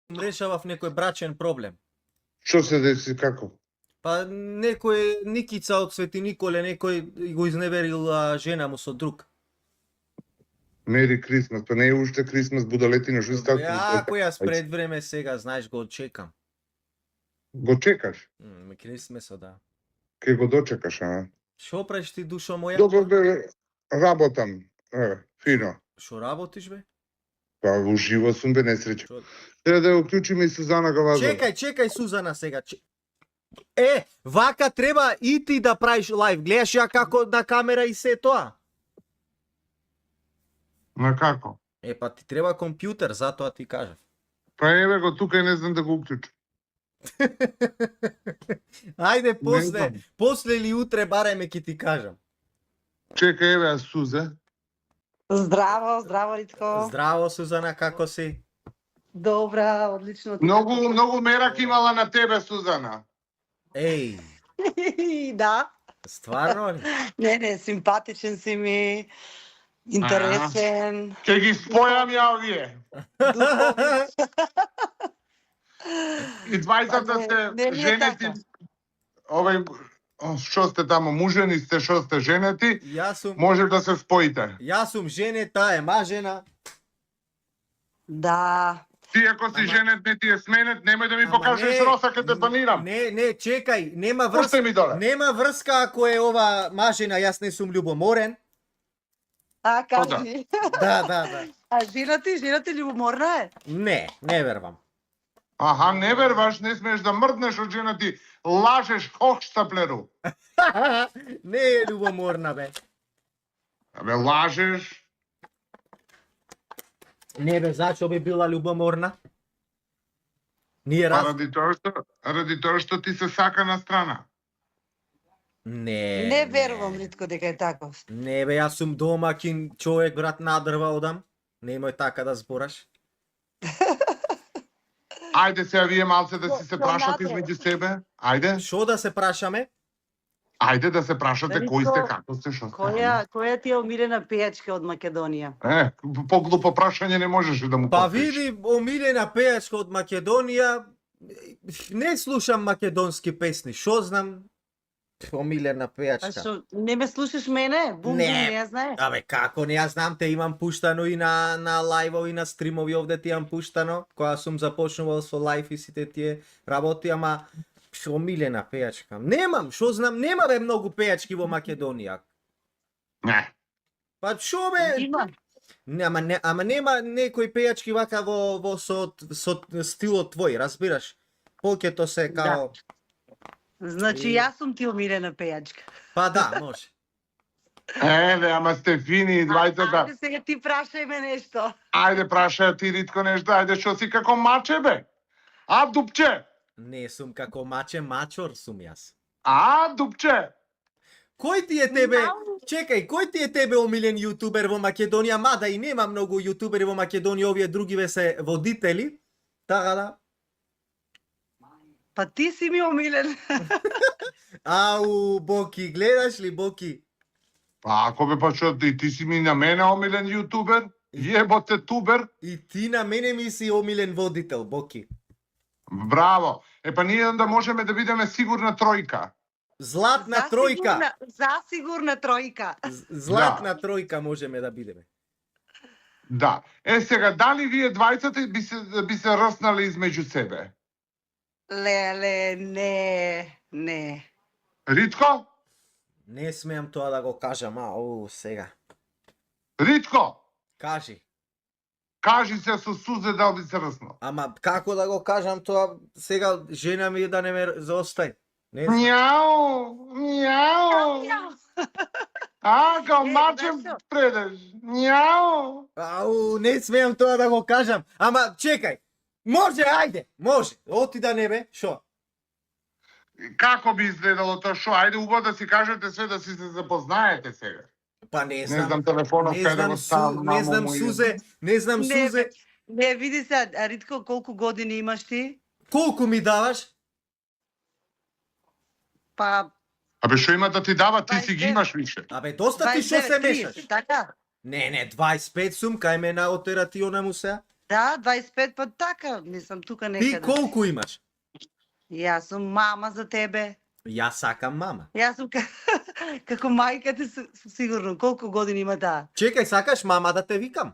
решавав некој брачен проблем. Што се деси, како? Па некој Никица од Свети Николе, некој го изневерил жена му со друг. Мери Крисмас, па не е уште Крисмас будалетина, што става? Ако јас пред време сега, знаеш, го чекам. Го чекаш? Крисмесо, да. Ке го дочекаш, а? Шо правиш ти, душо моја? Добро бе, работам. Фино. Шо работиш, бе? Па уживо сум бе, несреќа. Треба да ја уклучиме и Сузана Гавазова. Чекај Сузана сега. Вака треба и ти да правиш лайв. Гледаш ја како на камера и се тоа. На како? Па ти треба компјутер, затоа ти кажав. Па еве го тука и не знам да го уклучам. Ајде, после или утре бареме ќе ти кажам. Чекај, еве Сузе. Здраво, Ритко. Здраво, Сузана, како си? Добра, одлично. Многу мерак имала на тебе, Сузана. Еј. Да. Стварно ли? Не, симпатичен си ми. Интересен. Ке ги спојам ја овие. И двајцата се женети. Овај што сте таму мужени сте, што сте женети, може да се споите. Јас сум женет, таа е мажена. Да. Ти ако си женет, не ти е сменет, немој да ми покажеш роса ке те банирам. Не, чекај, нема врска ако е ова мажена, јас не сум љубоморен. Кажи. Да. А жена ти љубоморна е? Не вервам. Аха, не верваш, не смееш да мрднеш од жена ти. Лажеш, хохштаплеру. Не е љубоморна, бе. Абе, лажеш. Не бе, зачо би била љубоморна? Ради тоа што ти се сака на страна. Не верувам, Ритко, дека е тако. Не бе, јас сум домакин човек, брат, надрва одам. Немој така да збораш. Ајде сега вие малце да си се прашате измеѓу себе. Ајде. Шо да се прашаме? Ајде да се прашате кои сте, како сте, што сте. Која ти е омилена пејачка од Македонија? Поглупо прашање не можеш да му Па види, омилена пејачка од Македонија, не слушам македонски песни, шо знам? Омилена пејачка. А што, не ме слушаш мене? Бум, не ја знае. Абе, како не ја знам, те имам пуштано и на лајвови, на стримови, овде ти имам пуштано, која сум започнувал со лајв и сите тие работи, ама омилена пејачка. Немам, шо знам, нема бе многу пејачки во Македонија. Не. Па шо бе? Ама нема некои пејачки вака во со стилот твој, разбираш? Покето се као... Значи, јас сум ти омилена пејачка. Па да, може. Еве, ама сте фини и двајцата. Ајде сега ти прашај ме нешто. Ајде, прашај ти, Ритко, нешто. Ајде, што си како маче, бе? А, дупче? Не сум како маче, мачор сум јас. А, дупче? Кој ти е тебе? Чекај, кој ти е тебе омилен јутубер во Македонија? Мада и нема многу јутубери во Македонија, овие другиве се водители. Така да. Па ти си ми омилен. Ау, Боки, гледаш ли, Боки? Па ако бе, па што, ти си ми на мене омилен јутубер? Јеботе тубер? И ти на мене ми си омилен водител, Боки. Браво. Па ние onda можеме да бидеме сигурна тројка. Златна тројка. Засигурна тројка. Златна тројка можеме да бидеме. Да. Сега, дали вие двајцата би се рснали измеѓу себе? Леле, не. Ритко? Не смеам тоа да го кажам, сега. Ритко? Кажи. Кажи се со сузе да би се рснал. Ама како да го кажам тоа, сега жена ми да не ме заостај. Мјау. Као маче предеш. Мјау. Ау, не смеам тоа да го кажам. Ама чекај. Може, ајде, може. Оти да не бе, шо? Како би изгледало тоа шо? Ајде убаво да си кажете све, да си се запознаете сега. Па не знам. Не знам телефонот каде го ставам, не знам Сузе. Не, види се, Ритко, колку години имаш ти? Колку ми даваш? Па... Абе, шо има да ти дава, ти си ги имаш више. Абе, доста ти шо се 29, мешаш? 30, така? Не, 25 сум, кај ме на отератиона му се. Да, 25 па така, не сум тука Ти некаде. колку имаш? Јас сум мама за тебе. Јас сакам мама. Јас сум како мајка ти сигурно. Колку години има таа? Чекај, сакаш мама да те викам?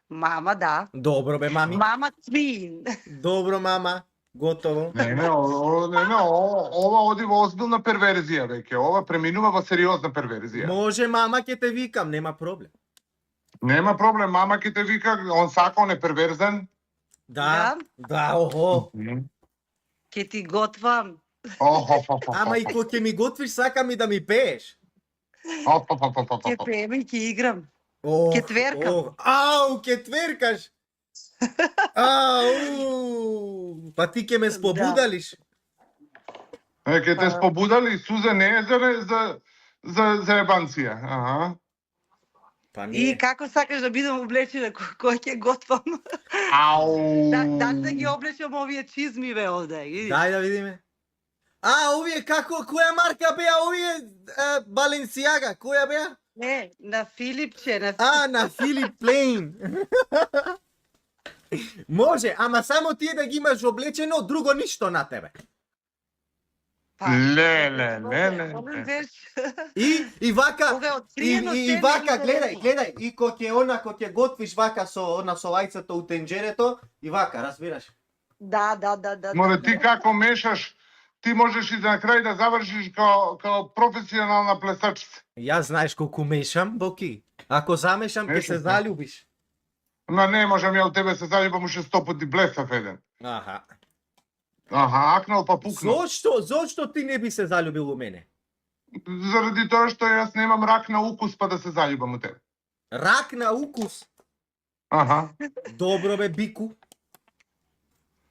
Мама, да. Добро бе, мами. Мама Твин. Добро, мама. Готово. Не, ова оди во озбилна перверзија веќе. Ова преминува во сериозна перверзија. Може, мама, ќе те викам, нема проблем. Нема проблем, мама ќе те вика, он сака, он е перверзен. Да, охо. Ќе ти готвам. Ама и кога ќе ми готвиш, сакам и да ми пееш. Ќе пеем и ќе играм. Ќе тверкам. Ау, ќе тверкаш. Ау, па ти ќе ме спобудалиш. Ќе те спобудали, Сузе не е за ебанција. Аха. Па не. И како сакаш да бидам облечена, кој ќе готвам? Ау. Да ги облечам овие чизми бе овде. Дај да видиме. Овие како, која марка беа овие Баленсиага, која беа? Не, на Филипче, на Филип Плейн. Може, ама само тие да ги имаш облечено, друго ништо на тебе. Леле. И вака, и вака, гледај, и кога ќе готвиш вака со лајцето у тенџерето, и вака, разбираш? Да. Море ти како мешаш, ти можеш и на крај да завршиш као професионална плесачица. Јас знаеш колку мешам, Боки. Ако замешам, ќе се заљубиш. Ма не можам ја у тебе се заљубам, уште 100 пати блесав еден. Аха, акнал па пукнал. Зошто ти не би се заљубил у мене? Заради тоа што јас немам рак на укус па да се заљубам у тебе. Рак на укус? Аха. Добро бе, бику.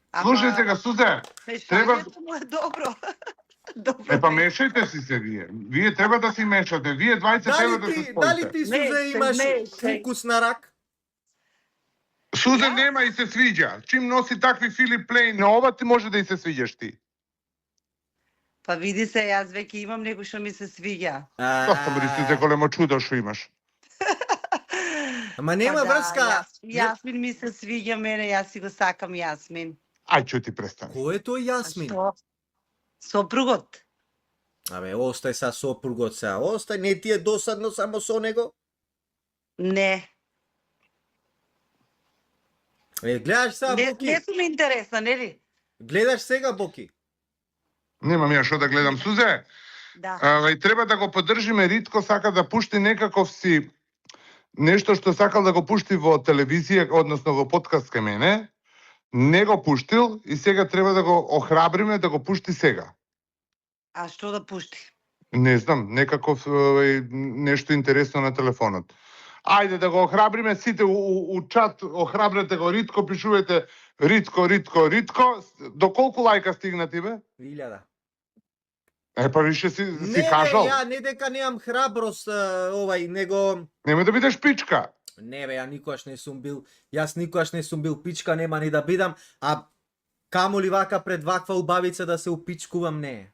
Слушај сега, Сузе, Мешањето му е добро. Па мешајте си се вие. Вие треба да си мешате. Вие двајца треба да се споите. Дали ти, Сузе, имаш укус на рак? Сузе нема и се свиѓа. Чим носи такви Филип Плейн, на ова ти може да и се свиѓаш ти. Па види се, јас веќе имам него што ми се свиѓа. Доста бъди се големо чудо што имаш. Ама нема врска. Јасмин ми се свиѓа мене, јас си го сакам Јасмин. Ај, чути, престани. Кој е тој Јасмин? Сопругот. Абе, остај са сопругот сега. Остај, не ти е досадно само со него? Не. Гледаш сега, Боки? Не сум интересна, нели? Гледаш сега, Боки? Немам ја што да гледам. Сузе, треба да го поддржиме. Ритко сака да пушти некаков си нешто што сакал да го пушти во телевизија, односно во подкаст кај мене. Не го пуштил и сега треба да го охрабриме да го пушти сега. А што да пушти? Не знам, некаков нешто интересно на телефонот. Ајде да го охрабриме сите у чат, охрабрете го Ритко, пишувате Ритко. До колку лајка стигна ти бе? 1000. Па више си кажал. Не, ја не дека немам храброст, него... Нема да бидеш пичка. Не бе, јас никогаш не сум бил пичка, нема ни да бидам, а камоли вака пред ваква убавица да се упичкувам, не.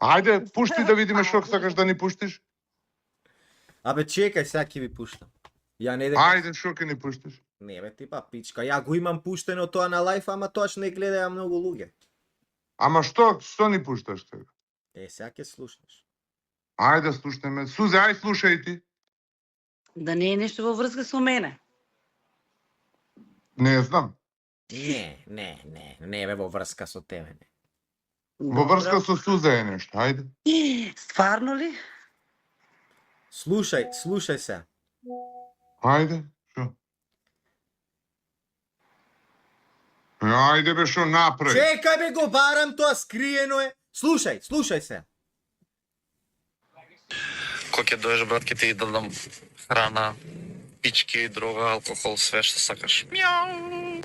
Ајде, пушти да видиме што сакаш да ни пуштиш. Абе, чекај, сега ќе ви пуштам. Ајде, што ќе ни пуштиш? Не бе, типа пичка, ја го имам пуштено тоа на лајф, ама тоа што не гледаја многу луѓе. Ама што ни пушташ сега? Сега ќе слушнеш. Ајде, слушнеме. Сузе, ај слушај ти. Да не е нешто во врска со мене. Не знам. Не бе, во врска со тебе, не. Во врска со Сузе е нешто, ајде. Стварно ли? Слушај се. Ајде, што? Ајде бе, што направи? Чекај бе, го барам, тоа скриено е. Слушај се. Кога ќе доеш, брат, ќе ти дадам храна, пички, дрога, алкохол, све што сакаш. Мјау!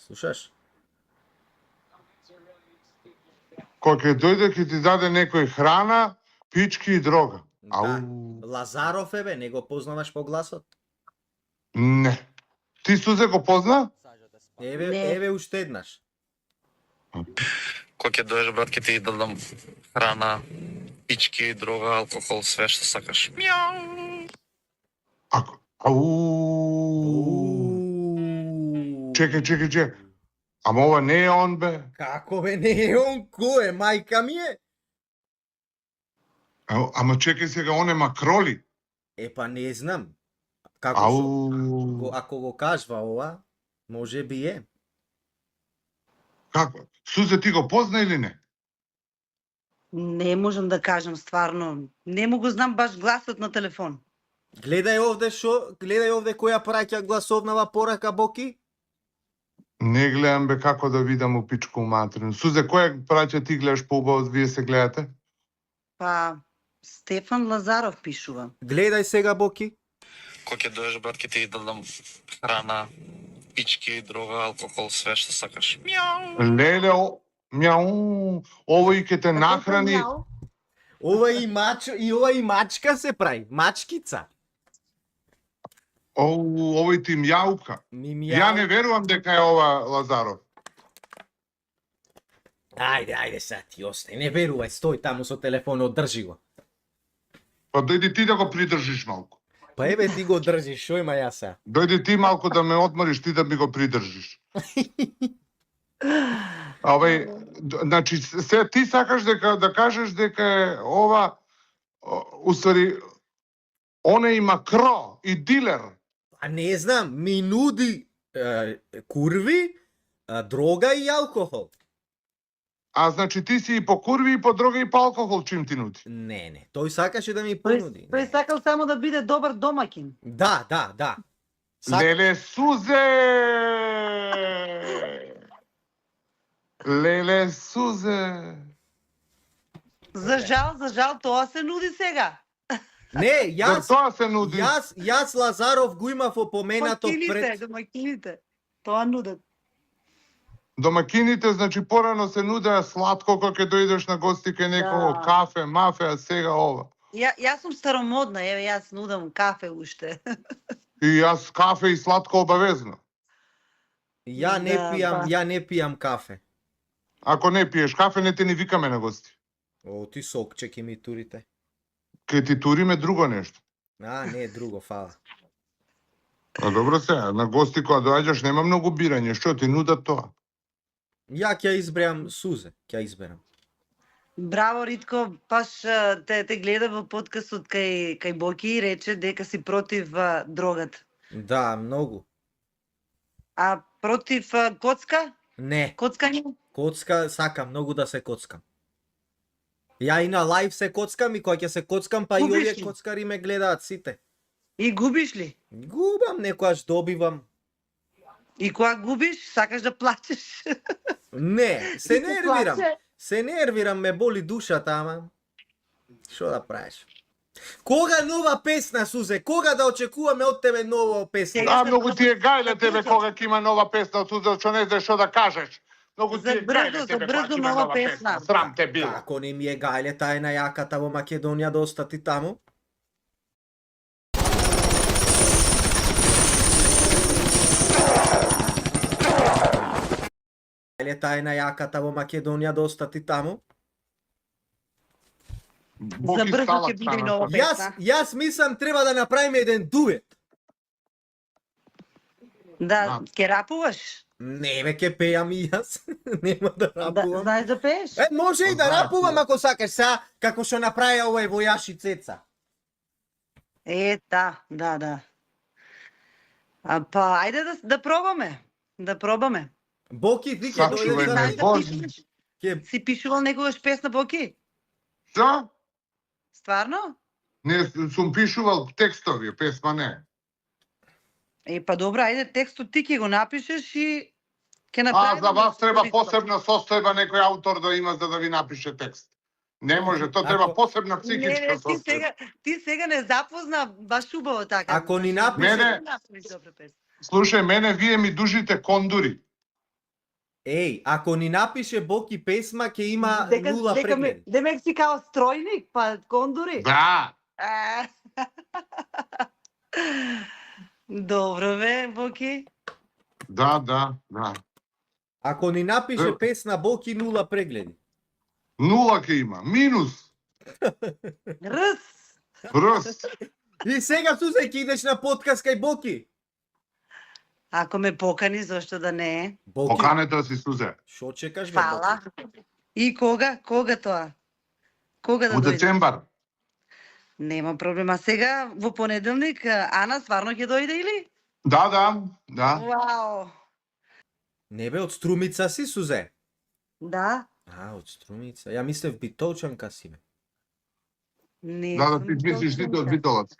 Слушаш? Кога ќе дојде, ќе ти даде некој храна, пички и дрога. Да. Лазаров е бе, не го познаваш по гласот? Не. Ти, Сузе, го позна? Еве уште еднаш. Кога ќе доеш, брат, ќе ти дадам храна, пички, дрога, алкохол, све што сакаш. Мјау! чекај. Ама ова не е он, бе. Како бе, не е он, кој е, мајка ми е? Ама чекај сега, он е Макроли. Па не знам. Како ако го кажва ова, може би е. Како? Сузе, ти го позна или не? Не можам да кажам стварно. Не му го знам баш гласот на телефон. Гледај овде која праќа гласовнава порака, Боки. Не гледам, бе, како да видам у пичку материну. Сузе, која праќа ти гледаш поубаво, вие се гледате? Па, Стефан Лазаров пишува. Гледај сега, Боки. Кој ќе дојдеш, брат, ќе ти дадам храна, пички, дрога, алкохол, све што сакаш. Мјау. Леле, мяу, овој ќе те нахрани. Ова и мачка се прави, мачкица. Овој ти мјаука. Ја не верувам дека е ова Лазаров. Ајде, сега ти остај, не верувај, стој таму со телефонот, држи го. Па дојди ти да го придржиш малку. Па еве ти го држиш, шо има ја сега? Дојди ти малку да ме одмориш, ти да ми го придржиш. Значи, се ти сакаш да кажеш дека е ова, уствари, он е и макро, и дилер. А не знам, ми нуди курви, дрога и алкохол. А значи ти си и по курви, и по дрога, и по алкохол, чим ти нуди? Не, тој сакаше да ми понуди. Тој сакал само да биде добар домакин. Да. Леле, Сузе! Леле, Сузе! За жал, тоа се нуди сега. Не, За тоа се нуди. Јас Лазаров го имав опоменато пред... Домакините, тоа нудат. Домакините, значи, порано се нудеа сладко кога ќе дојдеш на гости кај некого, кафе, мафе, а сега ова. Јас сум старомодна, еве јас нудам кафе уште. И јас кафе и сладко обавезно. Ја не пијам кафе. Ако не пиеш кафе, не те ни викаме на гости. Ти сокче ќе ми турите. Ке ти туриме друго нешто. Не, друго, фала. А добро се, на гости кога доаѓаш нема многу бирање, што ти нудат тоа? Ја ќе изберам Сузе, Браво, Ритко, баш те гледа во подкастот кај Боки и рече дека си против дрогата. Да, многу. А против коцка? Не. Коцкање? Коцка, сакам многу да се коцкам. Ја и на лайв се коцкам и кога ќе се коцкам, па и овие коцкари ме гледаат сите. И губиш ли? Губам, некојаш добивам. И кога губиш, сакаш да плачеш? Не, се нервирам, ме боли душата, ама што да правиш? Кога нова песна, Сузе? Кога да очекуваме од тебе нова песна? Многу ти е гајле тебе кога ќе има нова песна, Сузе, што не знаеш што да кажеш. Многу ти е гајле тебе кога ќе има нова песна. Срам те било. Ако не ми е гајле, таа е најаката во Македонија, да остати таму. Таа е најаката во Македонија, да остати таму. За брзо ќе биде и нова песна. Јас мислам треба да направиме еден дует. Да, ќе рапуваш? Не, бе, ќе пеам и јас. Нема да рапувам. Знаеш да пееш? Може и да рапувам ако сакаш, сега како што направи овој војаш и Цеца. Да. Па, ајде да пробаме. Да пробаме. Боки, ти ќе дојдеш да си пишувал некогаш песна, Боки? Што? Стварно? Не, сум пишувал текстови, песма не. Па добра, ајде текстот ти ќе го напишеш и ќе направиме. За вас треба посебна состојба некој автор да има за да ви напише текст. Не може, то треба посебна психичка состојба. Ти сега не запозна баш убаво така. Ако ни напише... Слушај, мене вие ми дужите кондури. Ако ни напише Боки песма, ќе има нула прегледи. Демек си као стројник, па кондури? Да. Добро бе, Боки. Да. Ако ни напише песна Боки, нула прегледи. Нула ќе има, минус. Рс. И сега, Сузе, ќе идеш на подкаст кај Боки? Ако ме покани, зашто да не е? Боки, Поканета си, Сузе. шо чекаш бе, Фала. Боки? И кога? Кога тоа? Кога да Во дојде? децембар. Нема проблема. Сега во понеделник Ана стварно ќе дојде или? Да. Вау. Не бе, од Струмица си, Сузе? Да. Од Струмица. Ја мислев Битолчанка си, бе. Не. Да, сум ти мислиш толку ти од ука. Битолац.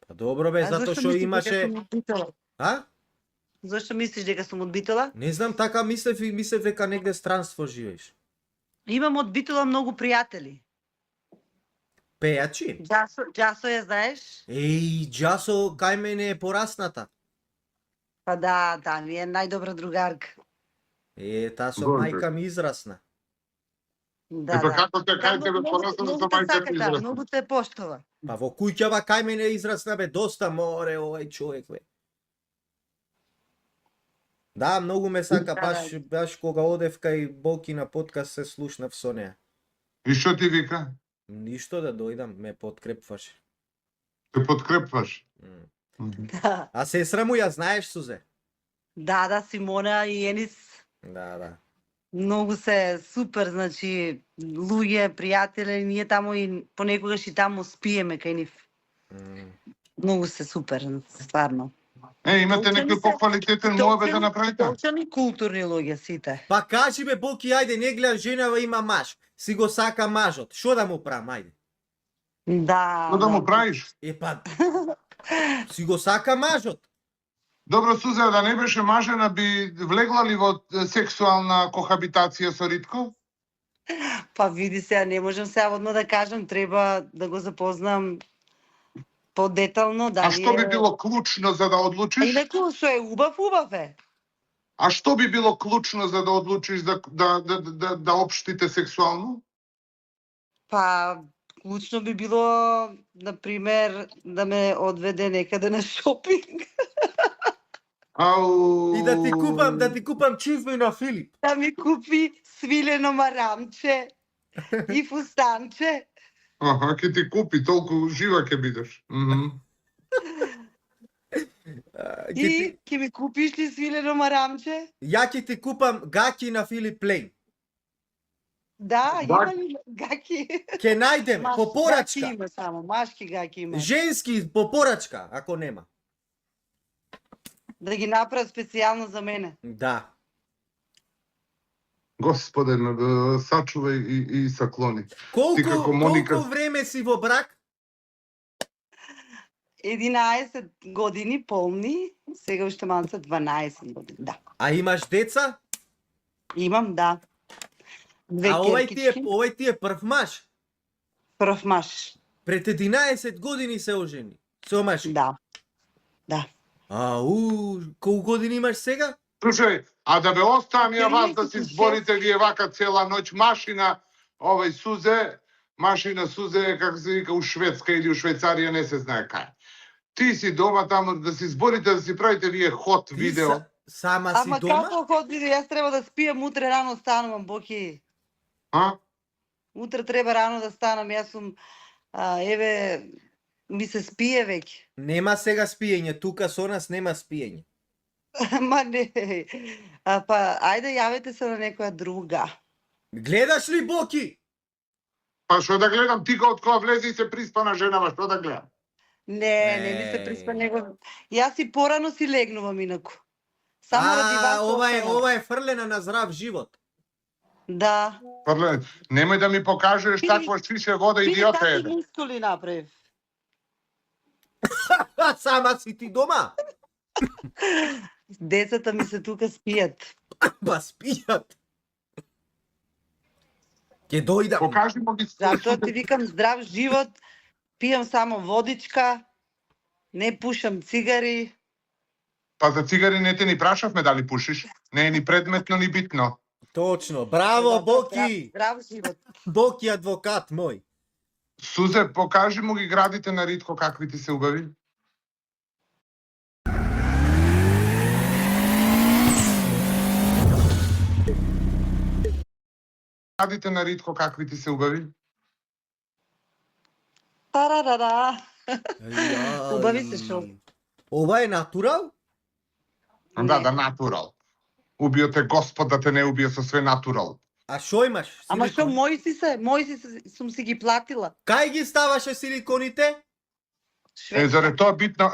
Па добро бе, А затоа зашто што мислиш дека имаше... сум од Битола? А? Зашто мислиш дека сум од Битола? Не знам, така мислев дека негде странство живееш. Имам од Битола многу пријатели. Пејачи? Джасо ја знаеш? Еј, Джасо, кај мене е порасната. Па да, ми е најдобра другарка. Таа со Горде. мајка ми израсна. Да, Епа да. како те кај Да, тебе многу- порасна многу со те мајка сака, ти да, израсна? многу те поштова. Па во куќава кај мене израсна бе доста море овај човек бе. Да, многу ме сака, Да, баш кога одев кај Боки на подкаст се слушнав со неа. И што ти вика? Ништо да дојдам, ме подкрепваш. Те подкрепваш. Да. А сестра му ја знаеш, Сузе? Да, Симона и Енис Да. многу се супер, значи луѓе, пријатели, ние таму и понекогаш и таму спиеме кај нив. Многу се супер, стварно. Имате Толчани некој се- поквалитетен муабе да Толчани- направите? Толчани културни луѓе сите. Па кажи бе Боки, ајде, не гледаш женава има маж. Си го сака мажот. Шо да му правам, ајде? Да. Што да му правиш? Па, си го сака мажот. Добро, Сузе, да не беше мажена, би влегла ли во сексуална кохабитација со Ритко? Па види се, не можам сега одно да кажам, треба да го запознам подетално, да. А што би било клучно за да А одлучиш? инаку што е убав е. А што би било клучно за да одлучиш да општите сексуално? Па клучно би било, на пример, да ме одведе некаде на шопинг, Ау... И да ти купам чифми на Филип. да ми купи свилено марамче и фустанче. Аха, ќе ти купи, толку жива ќе бидеш. И ќе ми купиш ли свилено марамче? Ја ќе ти купам гаки на Филип Плейн. Да, има ли гаки? Ќе најдеме по Гаки порачка. има само, машки гаки има. Женски по порачка, ако нема. Да ги направат специјално за мене. Да. Господе, сачувај и саклони. Ти како Моника- Колку време си во брак? 11 години полни, сега уште малце 12 години, да. А имаш деца? Имам, да. Две А керкички, овај ти е прв маж. прв маж. Пред 11 години се ожени. Се омаш. Да. Да. Колку години имаш сега? Слушај, а да ве оставам ја вас да си 36. зборите вие вака цела ноќ, машина, Сузе, машина Сузе, како се вика, у Шведска или у Швајцарија, не се знае кај. Ти си дома таму да си зборите, да си правите вие ход Ти видео. Сама си Ама дома? како ходи, јас треба да спием, утре рано станувам, Боки. А? Утре треба рано да станам, јас сум, еве, ми се спие веќе. Нема сега спиење, тука со нас нема спиење. Ма не. Па, ајде јавете се на некоја друга. Гледаш ли Боки? Па што да гледам, ти од кога влезе и се приспана женава, што да гледам? Не ми се приспа него. Јас и порано си легнувам инаку. Само ради вас. ова е фрлена на здрав живот. Да. Парле, немој да ми покажеш такво шише вода идиота Какви еде. мускули направив? Сама си ти дома? Децата ми се тука спијат. Ба спијат. Ќе дојдам. Покажи му ги Затоа ти викам здрав живот, пијам само водичка, не пушам цигари. Па за цигари не те ни прашавме дали пушиш. Не е ни предметно ни битно. Точно. Браво, Боки! Здрав живот. Боки адвокат мој. Сузе, покажи му ги градите на Ритко какви ти се убави. Градите на Ритко какви ти се убави. Тарарара. Јај. Убави се шо. Ова е натурал? Да, натурал. Убио те Господ да те не убие со све натурал. А шо имаш? Ама што Силикон? мои си сум си ги платила. Кај ги ставаше силиконите? Заради тоа битно,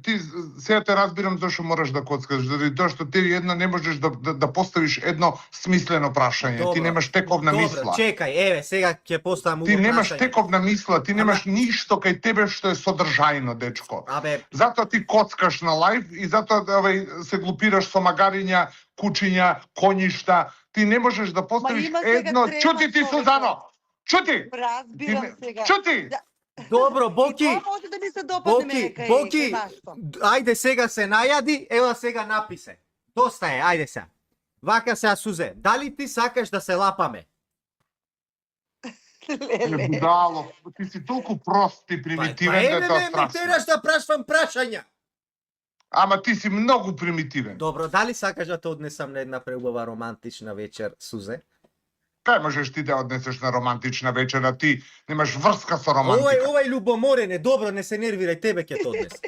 ти сега те разбирам зашто мораш да коцкаш, заради тоа што ти едно не можеш да поставиш едно смислено прашање. Ти немаш тековна мисла. Чекај, еве, сега ќе поставам Ти убаво немаш прашање. тековна мисла, ти немаш ништо кај тебе што е содржајно, дечко. Абе, Затоа ти коцкаш на лајв и затоа се глупираш со магариња, кучиња, коњишта. Ти не можеш да поставиш има сега едно... трема Чути ти, човека. Сузано! Чути! Разбирам сега. Чути! добро, И Боки. тоа може да ми се допадне кај Боки, нашто. ајде сега се најади, ева сега написе. Доста е, ајде сега. Вака сега Сузе, дали ти сакаш да се лапаме? Леле. Будало, ти си толку прост и примитивен да еве тоа ме страшно. тераш да прашвам прашања. Ама ти си многу примитивен. Добро, дали сакаш да те однесам на една преубава романтична вечер, Сузе? Кај можеш ти да однесеш на романтична вечера, ти немаш врска со романтика. Овај љубоморен е, добро, не се нервирај, тебе ќе те однесам.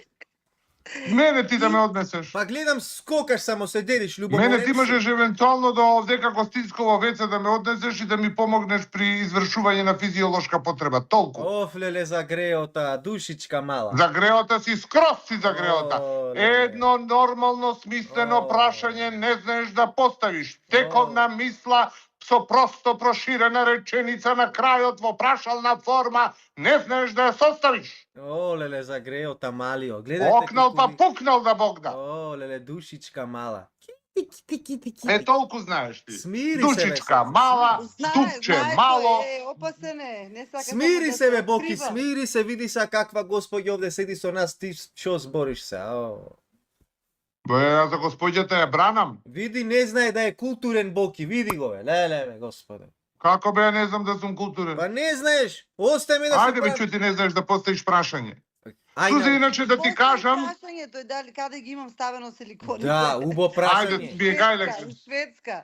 Мене ти да ме однесеш. Па гледам скокаш само се дериш, љубоморен. Мене ти си. можеш евентуално до овде како стинсково веце да ме однесеш и да ми помогнеш при извршување на физиолошка потреба. Толку. Оф, леле, загреота, душичка мала. Загреота си, скроз си загреота. О, леле. Едно нормално смислено О. прашање не знаеш да поставиш. Тековна мисла со просто проширена реченица на крајот во прашална форма не знаеш да ја составиш. О, леле, загреота малио. Гледајте Окнал па како пукнал да Бог да. О, леле, душичка мала. Толку знаеш ти. Смири Душичка се, бе. мала, ступче мало. Опасен е, не сака Смири да се, бе, Боки, открива. смири се, види са каква господја овде седи со нас, ти што збориш се. О. Бе, јас за господјата ја бранам. Види, не знае да е културен Боки, види го, бе, леле, бе, господе. Како бе, не знам да сум културен. Па не знаеш, остај ме да Ајде се бе, прави- чути, не знаеш да поставиш прашање. Ајде, Сузе, иначе да ти кажам, Прашањето е дали каде ги имам ставено силикони. Да, убо ајде, прашање. ми е гајле. У Шведска.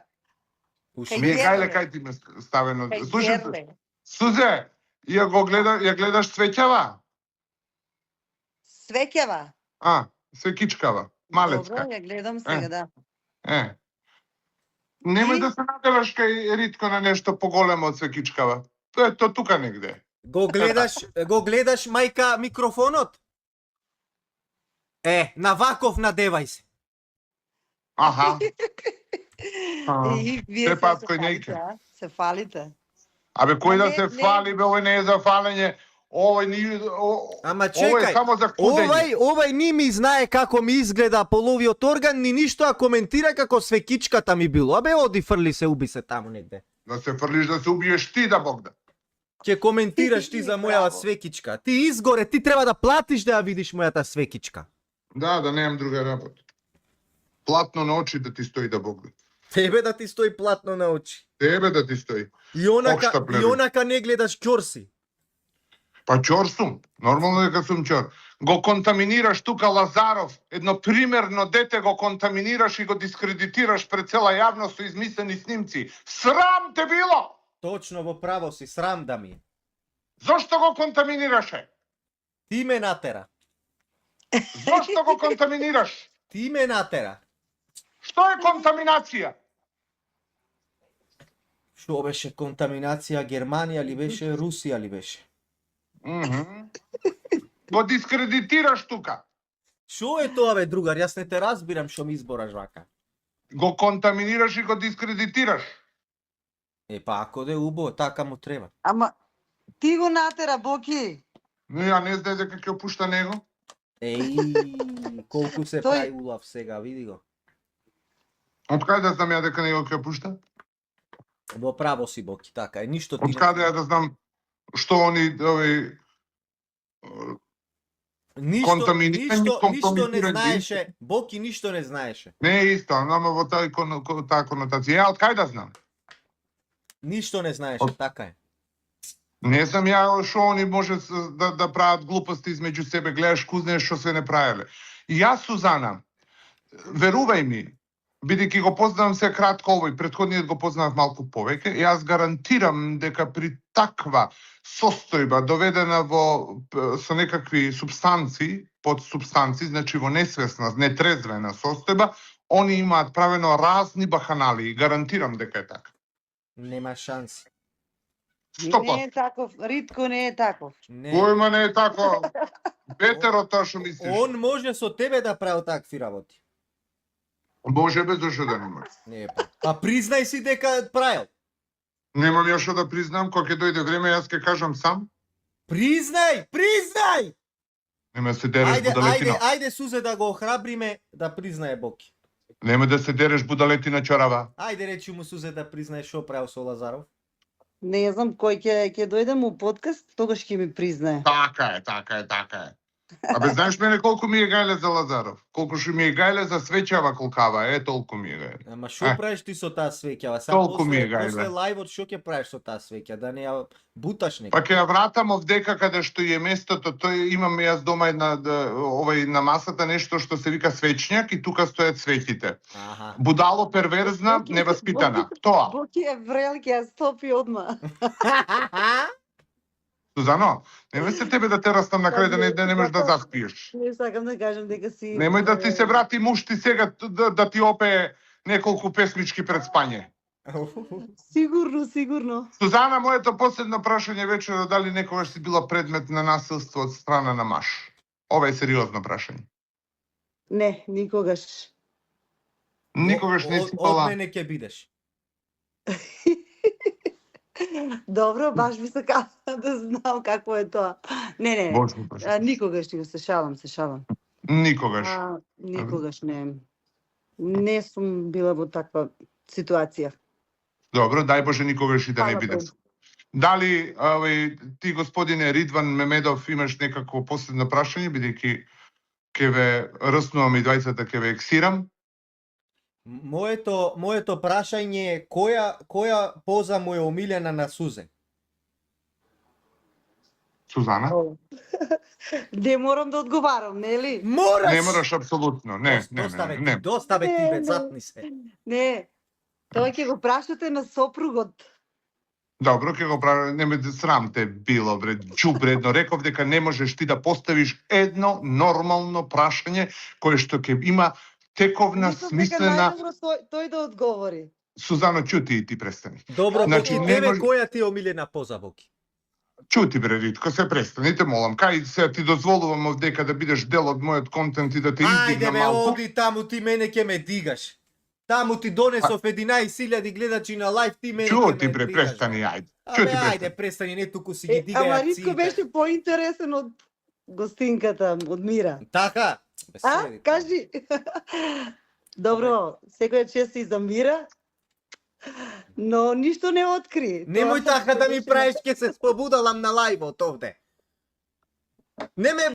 Уште. Ми е Кај гајле Герле. кај ти ме ставено. Кај Слушай, Герле. Сузе, ја гледаш свеќава? Свеќава. Свекичкава, малецка. Добро, ја гледам сега, да. Немој И? да се надеваш кај Ритко на нешто поголемо од свекичкава. Тоа е то тука негде. Го гледаш мајка микрофонот? На ваков надевај се. Аха. И вие Се се пат се кој фалите, нејке. а? Се фалите. Абе, кој да Не, се не. фали, бе, овој не е за фалење. Ама Ова е чекај, само за кудење. овај ни ми знае како ми изгледа половиот орган, ни ништо а коментира како свекичката ми било. Абе, оди фрли се, уби се таму негде. Да се фрлиш, да се убиеш ти, да Бог да. Ќе коментираш ти за мојава Браво. свекичка. Ти изгоре, ти треба да платиш да ја видиш мојата свекичка. Да немам друга работа. Платно на очи да ти стои, да Бог да. Тебе да ти стои платно на очи. Тебе да ти стои. И онака, Окшта плеви. и онака не гледаш ќорси. Па чор сум, нормално дека сум чор. Го контаминираш тука Лазаров, едно примерно дете го контаминираш и го дискредитираш пред цела јавност со измислени снимци. Срам те било! Точно во право си, срам да ми. Зошто го контаминираше? Ти ме натера. Зошто го контаминираш? Ти ме натера. Што е контаминација? Што беше контаминација, Германија ли беше, Русија ли беше? Го дискредитираш тука. Што е тоа бе, другар? Јас не те разбирам што ми избораш вака. Го контаминираш и го дискредитираш. Па ако де убаво, така му треба. Ама ти го натера, Боки. Но ја не знае дека ќе пушта него. Колку се Тој- прави улав сега, види го. Од каде да знам ја дека него ќе пушта? Во право си, Боки, така е. Ништо ти Од каде ја да знам што они Ништо контаминирани, ништо не компрометирани знаеше, Боки ништо не знаеше. не е исто, ама во таа конотација. Ја од кај да знам? Ништо не знаеше, така е. Не знам ја што они може да прават глупости измеѓу себе, гледаш кузнеш што се не правеле. И јас, Сузана, верувај ми, бидејќи го познавам се кратко овој, претходниот го познавав малку повеќе, јас гарантирам дека при таква состојба доведена со некакви субстанции, под супстанци, значи во несвесна, нетрезвена состојба, они имаат правено разни баханали и гарантирам дека е така. Нема шанси. 100%. Не е таков, Ритко не е таков. Не. Којма не е тако? Бетер од тоа што мислиш. Он може со тебе да прави такви работи. Може без зашто да не може. Не, па признај си дека правил. Немам ја што да признам, кога ќе дојде време јас ќе кажам сам. Признай, признай! Нема се дереш Ајде, будалетина. ајде Сузе да го охрабриме да признае Боки. Нема да се дереш будалетина чорава. Ајде речи му Сузе да признае што правил со Лазаров. Не знам кој ќе дојдем у подкаст, тогаш ќе ми признае. Така е, така е, така е. Абе, знаеш мене колку ми е гајле за Лазаров? Колку што ми е гајле за свеќава колкава, толку ми е гајле. Ама што правиш ти со таа свеќа? Сам Толку ми е гајле. после лајвот што ќе правиш со таа свеќа? Да не ја буташ некој? Па ќе ја вратам овдека каде што е местото, тој имам јас дома една овај на масата нешто што се вика свечњак и тука стојат свеќите. Аха. Будало перверзна, неваспитана. Тоа. Боки е врел, ќе ја стопи одма. Сузано, нема се тебе да те растам на крај да не можеш да заспиеш. Не сакам да кажам дека си... Немој да ти се врати муж ти сега да ти опее неколку песмички пред спање. Сигурно, сигурно. Сузана, моето последно прашање вечер дали некогаш си била предмет на насилство од страна на маж? Ова е сериозно прашање. Не, никогаш. Никогаш не си Од пала. мене ќе бидеш. Добро, баш би сакала да знам какво е тоа. Не. Божно прашање. Никогаш ти го се шалам. Никогаш. Никогаш не. Не сум била во таква ситуација. Добро, дај Боже никогаш и да не Фала бидеш. Богу. Дали ти господине Ридван Мемедов имаш некакво последно прашање, бидејќи ќе ве рснувам и двајцата ќе ве ексирам? Моето прашање е која поза му е омилена на Сузе? Сузана? Не морам да одговарам, нели? Мораш! Не мораш апсолутно, не. Доста бе ти Не, бе, не. затни се. Не. Тоа ќе го прашате на сопругот. Добро, ќе го правам, не ме срам те било, бре, џубре, едно реков дека не можеш ти да поставиш едно нормално прашање кое што ќе има тековна, Мислам дека смислена... најдобро тој да одговори. Сузано, чути и ти престани. Добро, Значи, Боки, не тебе може- која ти е омилена поза, Боки? Чути, бре, Ритко, се престаните, молам. Кај се ти дозволувам овдека да бидеш дел од мојот контент и да те Ајде издигнам бе, малку. оди таму, ти мене ќе ме дигаш. Таму ти донесов 11.000 гледачи на лайв, ти мене ќе Чути, ме бре, дигаш. престани, ајде. Абе, Чути, ајде, престани. престани, не туку си ги Ама дигај Ритко акциите. беше поинтересен од гостинката, од Мира. Така? Бе, А? седи таму. Кажи. Добро, секоја чест и за Мира. Но ништо не откри. Немој Тоа така да ми беше- правиш, ќе се спобудалам на лајвот овде. Не ме